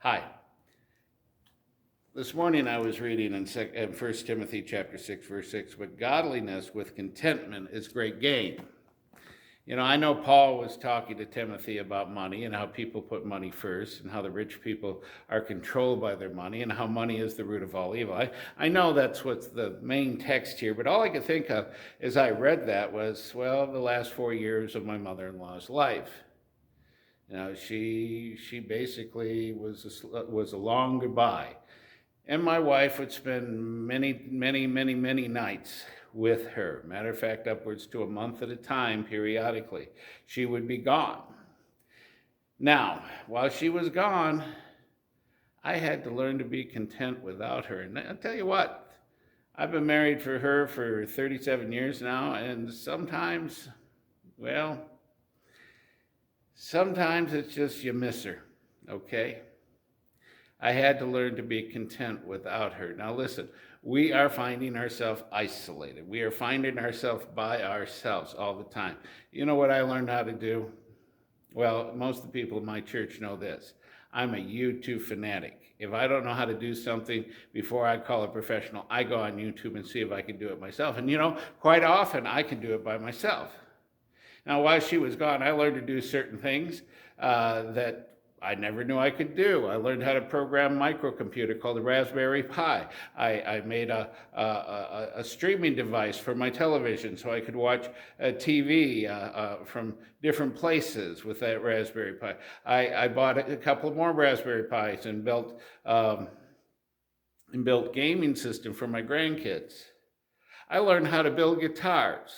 Hi. This morning I was reading in 1 Timothy chapter 6, verse 6, but godliness with contentment is great gain. You know, I know Paul was talking to Timothy about money and how people put money first and how the rich people are controlled by their money and how money is the root of all evil. I know that's what's the main text here, but all I could think of as I read that was, well, the last 4 years of my mother-in-law's life. You know, she basically was a long goodbye. And my wife would spend many nights with her. Matter of fact, upwards to a month at a time, periodically. She would be gone. Now, while she was gone, I had to learn to be content without her. And I'll tell you what, I've been married for her for 37 years now, and sometimes it's just you miss her, okay? I had to learn to be content without her. Now listen, we are finding ourselves isolated. We are finding ourselves by ourselves all the time. You know what I learned how to do? Well, most of the people in my church know this. I'm a YouTube fanatic. If I don't know how to do something before I call a professional, I go on YouTube and see if I can do it myself. And you know, quite often I can do it by myself. Now, while she was gone, I learned to do certain things that I never knew I could do. I learned how to program a microcomputer called the Raspberry Pi. I made a streaming device for my television so I could watch TV from different places with that Raspberry Pi. I bought a couple more Raspberry Pis and built gaming system for my grandkids. I learned how to build guitars.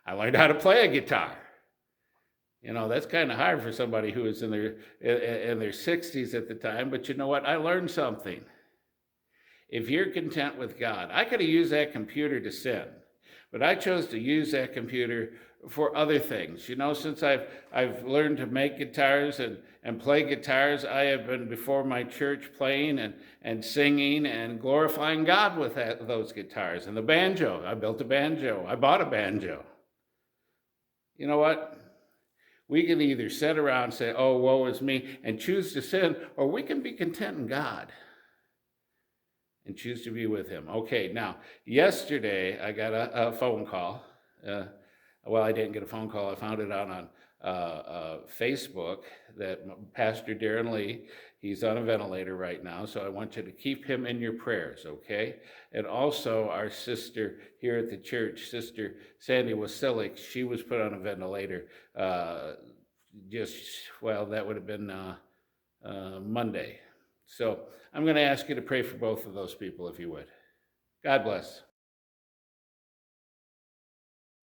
I learned how to play a guitar. You know, that's kind of hard for somebody who was in their 60s at the time, but you know what? I learned something. If you're content with God, I could have used that computer to sin, but I chose to use that computer for other things. You know, since I've learned to make guitars and play guitars, I have been before my church playing and singing and glorifying God with those guitars. And the banjo, I built a banjo. I bought a banjo. You know what? We can either sit around and say, oh, woe is me, and choose to sin, or we can be content in God and choose to be with him. Okay, now, yesterday I got a phone call. Well, I didn't get a phone call. I found it out on Facebook that Pastor Darren Lee, he's on a ventilator right now, so I want you to keep him in your prayers, okay? And also our sister here at the church, Sister Sandy Wasilik, she was put on a ventilator that would have been Monday. So I'm going to ask you to pray for both of those people, if you would. God bless.